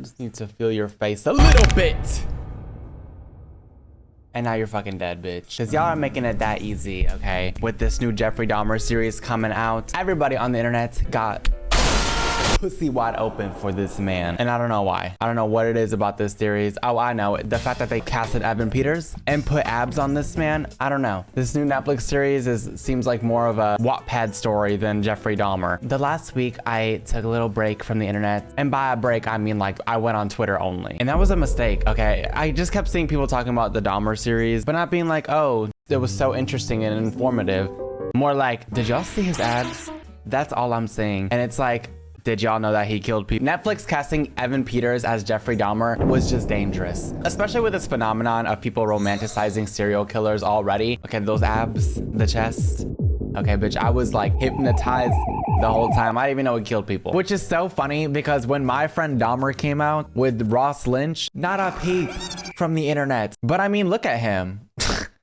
just need to feel your face a little bit. And now you're fucking dead, bitch. Cause y'all are making it that easy, okay? With this new Jeffrey Dahmer series coming out, everybody on the internet got pussy wide open for this man. And I don't know why. I don't know what it is about this series. Oh, I know. The fact that they casted Evan Peters and put abs on this man, I don't know. This new Netflix series seems like more of a Wattpad story than Jeffrey Dahmer. The last week, I took a little break from the internet. And by a break, I mean like I went on Twitter only. And that was a mistake, okay? I just kept seeing people talking about the Dahmer series, but not being like, oh, it was so interesting and informative. More like, did y'all see his abs? That's all I'm saying. And it's like, did y'all know that he killed people? Netflix casting Evan Peters as Jeffrey Dahmer was just dangerous. Especially with this phenomenon of people romanticizing serial killers already. Okay, those abs, the chest. Okay, bitch, I was like hypnotized the whole time. I didn't even know he killed people. Which is so funny because when My Friend Dahmer came out with Ross Lynch, not a peep from the internet. But I mean, look at him.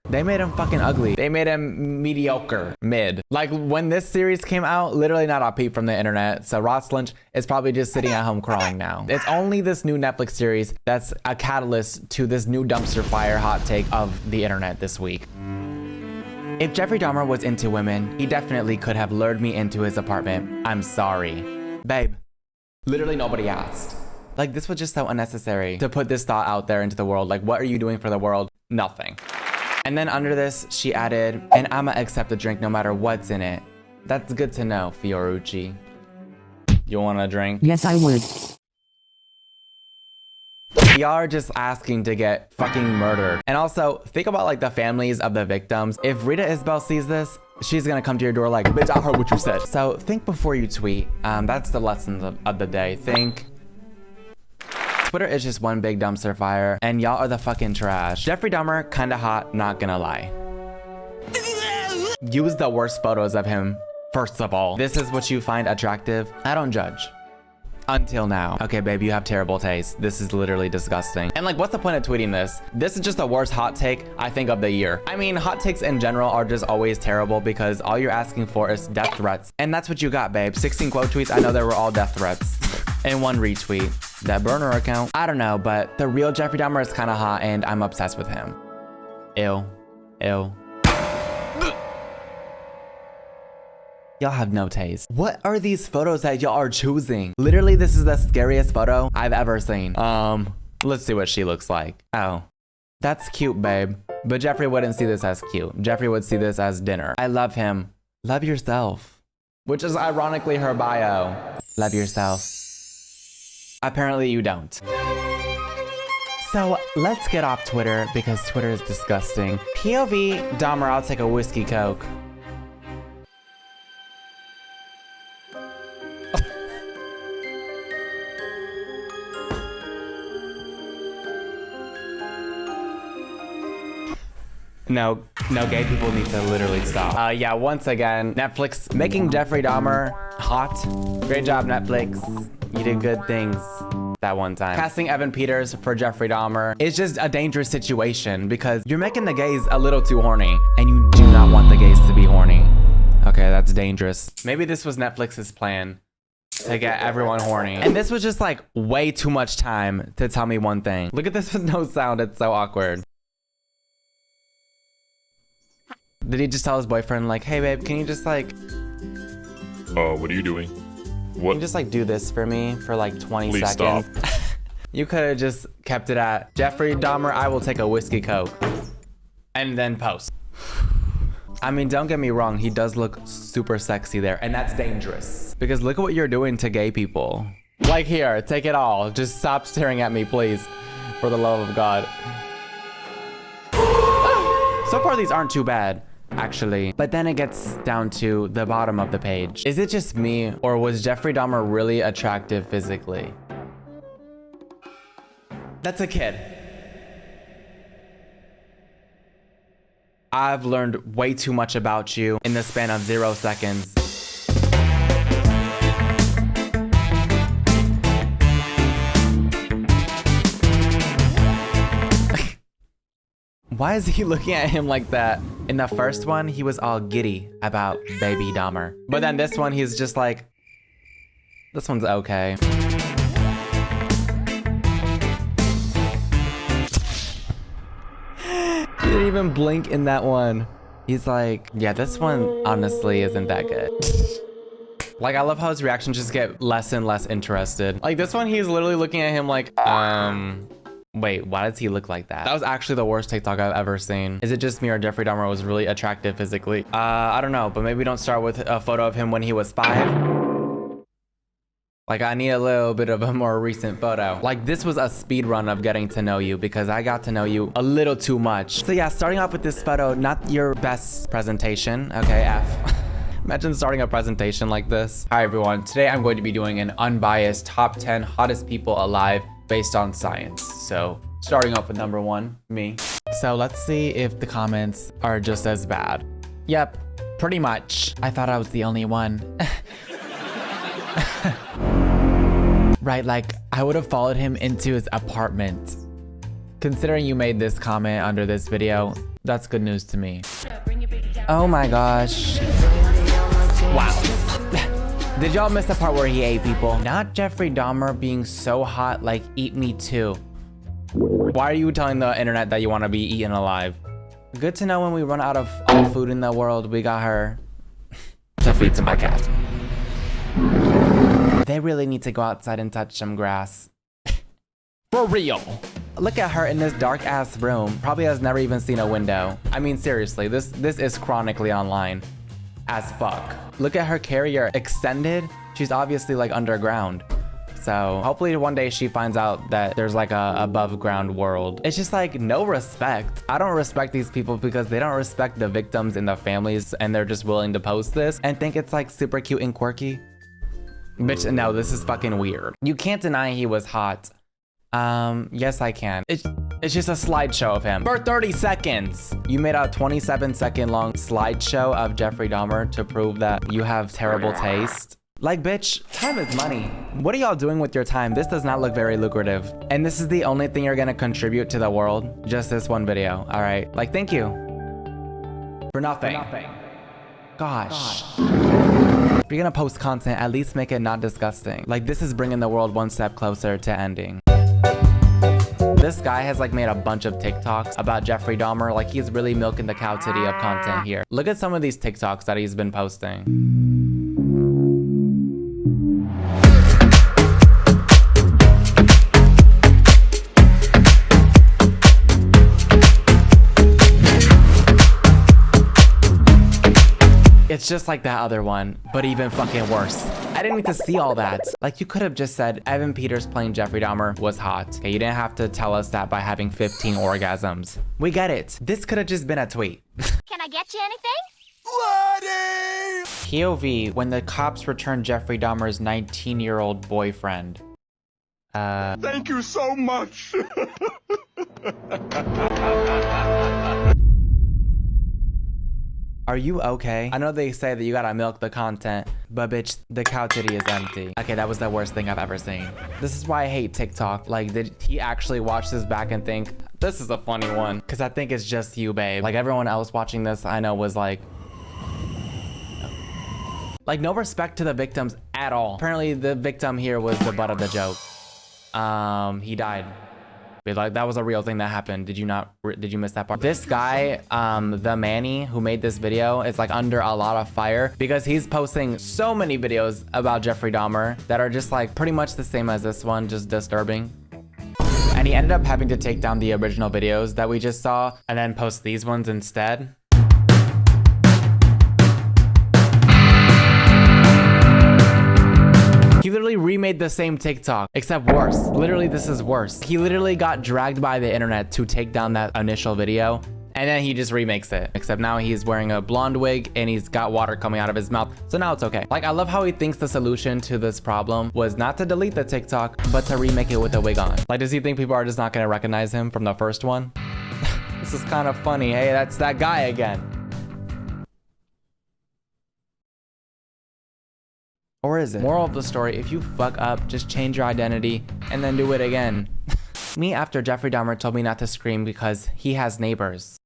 They made him fucking ugly. They made him mediocre, mid. Like when this series came out, literally not a peep from the internet. So Ross Lynch is probably just sitting at home crying now. It's only this new Netflix series that's a catalyst to this new dumpster fire hot take of the internet this week. If Jeffrey Dahmer was into women, he definitely could have lured me into his apartment. I'm sorry. Babe, literally nobody asked. Like this was just so unnecessary to put this thought out there into the world. Like what are you doing for the world? Nothing. And then under this, she added, and I'ma accept the drink no matter what's in it. That's good to know, Fiorucci. You want a drink? Yes, I would. Y'all are just asking to get fucking murdered. And also, think about like the families of the victims. If Rita Isbell sees this, she's gonna come to your door like, bitch, I heard what you said. So think before you tweet. That's the lesson of the day. Think. Twitter is just one big dumpster fire, and y'all are the fucking trash. Jeffrey Dahmer, kinda hot, not gonna lie. Use the worst photos of him, first of all. This is what you find attractive. I don't judge. Until now. Okay, babe, you have terrible taste. This is literally disgusting. And like, what's the point of tweeting this? This is just the worst hot take, I think, of the year. I mean, hot takes in general are just always terrible because all you're asking for is death threats. And that's what you got, babe. 16 quote tweets, I know they were all death threats. And one retweet. That burner account. I don't know, but the real Jeffrey Dahmer is kind of hot and I'm obsessed with him. Ew. Ew. Y'all have no taste. What are these photos that y'all are choosing? Literally, this is the scariest photo I've ever seen. Let's see what she looks like. Oh, that's cute, babe. But Jeffrey wouldn't see this as cute. Jeffrey would see this as dinner. I love him. Love yourself. Which is ironically her bio. Love yourself. Apparently you don't. So let's get off Twitter because Twitter is disgusting. POV, Dahmer, I'll take a whiskey coke. No, gay people need to literally stop. Yeah, once again, Netflix making Jeffrey Dahmer hot. Great job, Netflix. You did good things that one time. Casting Evan Peters for Jeffrey Dahmer is just a dangerous situation because you're making the gays a little too horny and you do not want the gays to be horny. Okay, that's dangerous. Maybe this was Netflix's plan to get everyone horny. And this was just like way too much time to tell me one thing. Look at this with no sound, it's so awkward. Did he just tell his boyfriend like, hey babe, can you just like... what are you doing? What? Can you just like do this for me for like 20 Please seconds? stop. You could have just kept it at, Jeffrey Dahmer, I will take a whiskey coke. And then post. I mean, don't get me wrong, he does look super sexy there, and that's dangerous. Because look at what you're doing to gay people. Like here, take it all. Just stop staring at me, please. For the love of God. So far, these aren't too bad, actually. But then it gets down to the bottom of the page. Is it just me, or was Jeffrey Dahmer really attractive physically? That's a kid. I've learned way too much about you in the span of 0 seconds. Why is he looking at him like that? In the first one, he was all giddy about baby Dahmer. But then this one, he's just like, this one's okay. didn't even blink in that one. He's like, yeah, this one honestly isn't that good. Like, I love how his reactions just get less and less interested. Like this one, he's literally looking at him like, wait, why does he look like that? That was actually the worst TikTok I've ever seen. Is it just me or Jeffrey Dahmer was really attractive physically? I don't know, but maybe don't start with a photo of him when he was 5. Like, I need a little bit of a more recent photo. Like, this was a speed run of getting to know you because I got to know you a little too much. So yeah, starting off with this photo, not your best presentation. Okay, F. Imagine starting a presentation like this. Hi everyone, today I'm going to be doing an unbiased top 10 hottest people alive based on science. So starting off with number 1, me. So let's see if the comments are just as bad. Yep, pretty much. I thought I was the only one. Right, like I would have followed him into his apartment. Considering you made this comment under this video, that's good news to me. Oh my gosh. Wow. Did y'all miss the part where he ate people? Not Jeffrey Dahmer being so hot, like eat me too. Why are you telling the internet that you want to be eaten alive? Good to know when we run out of all food in the world, we got her to feed to my cat. They really need to go outside and touch some grass. For real. Look at her in this dark ass room. Probably has never even seen a window. I mean, seriously, this is chronically online as fuck. Look at her carrier extended. She's obviously like underground. So hopefully one day she finds out that there's like a above ground world. It's just like no respect. I don't respect these people because they don't respect the victims and the families, and they're just willing to post this and think it's like super cute and quirky. Bitch, no, this is fucking weird. You can't deny he was hot. Yes, I can. It's just a slideshow of him for 30 seconds. You made a 27-second long slideshow of Jeffrey Dahmer to prove that you have terrible taste. Like, bitch, time is money. What are y'all doing with your time? This does not look very lucrative. And this is the only thing you're gonna contribute to the world? Just this one video, all right? Like, thank you. For nothing. Gosh. If you're gonna post content, at least make it not disgusting. Like, this is bringing the world one step closer to ending. This guy has like made a bunch of TikToks about Jeffrey Dahmer. Like, he's really milking the cow titty of content here. Look at some of these TikToks that he's been posting. It's just like that other one, but even fucking worse. I didn't need to see all that. Like, you could have just said Evan Peters playing Jeffrey Dahmer was hot. Okay, you didn't have to tell us that by having 15 orgasms. We get it. This could have just been a tweet. Can I get you anything? POV, when the cops returned Jeffrey Dahmer's 19-year-old boyfriend. Thank you so much. Are you okay? I know they say that you gotta milk the content, but bitch, the cow titty is empty. Okay, that was the worst thing I've ever seen. This is why I hate TikTok. Like, did he actually watch this back and think, this is a funny one? Cause I think it's just you, babe. Like, everyone else watching this, I know was like no respect to the victims at all. Apparently the victim here was the butt of the joke. He died. Like, that was a real thing that happened. Did you miss that part? This guy, the Manny who made this video, is like under a lot of fire because he's posting so many videos about Jeffrey Dahmer that are just like pretty much the same as this one, just disturbing. And he ended up having to take down the original videos that we just saw and then post these ones instead. He literally remade the same TikTok, except worse. Literally, this is worse. He literally got dragged by the internet to take down that initial video, and then he just remakes it. Except now he's wearing a blonde wig and he's got water coming out of his mouth, so now it's okay. Like, I love how he thinks the solution to this problem was not to delete the TikTok, but to remake it with a wig on. Like, does he think people are just not gonna recognize him from the first one? This is kind of funny. Hey, that's that guy again. Or is it? Moral of the story, if you fuck up, just change your identity and then do it again. Me after Jeffrey Dahmer told me not to scream because he has neighbors.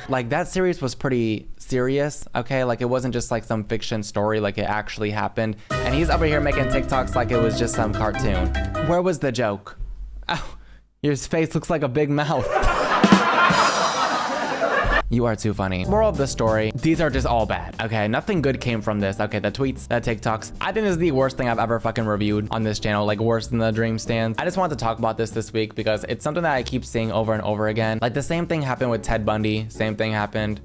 Like, that series was pretty serious, okay? Like, it wasn't just like some fiction story, like it actually happened. And he's over here making TikToks like it was just some cartoon. Where was the joke? Oh, your face looks like a big mouth. You are too funny. Moral of the story, these are just all bad, okay? Nothing good came from this. Okay, the tweets, the TikToks. I think this is the worst thing I've ever fucking reviewed on this channel, like worse than the dream stands. I just wanted to talk about this week because it's something that I keep seeing over and over again. Like, the same thing happened with Ted Bundy, same thing happened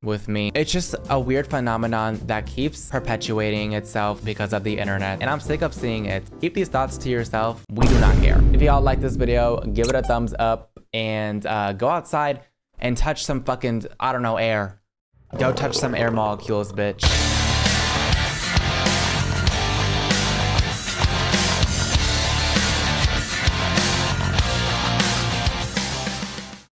with me. It's just a weird phenomenon that keeps perpetuating itself because of the internet, and I'm sick of seeing it. Keep these thoughts to yourself. We do not care. If y'all like this video, give it a thumbs up and go outside and touch some fucking, I don't know, air. Go touch some air molecules, bitch.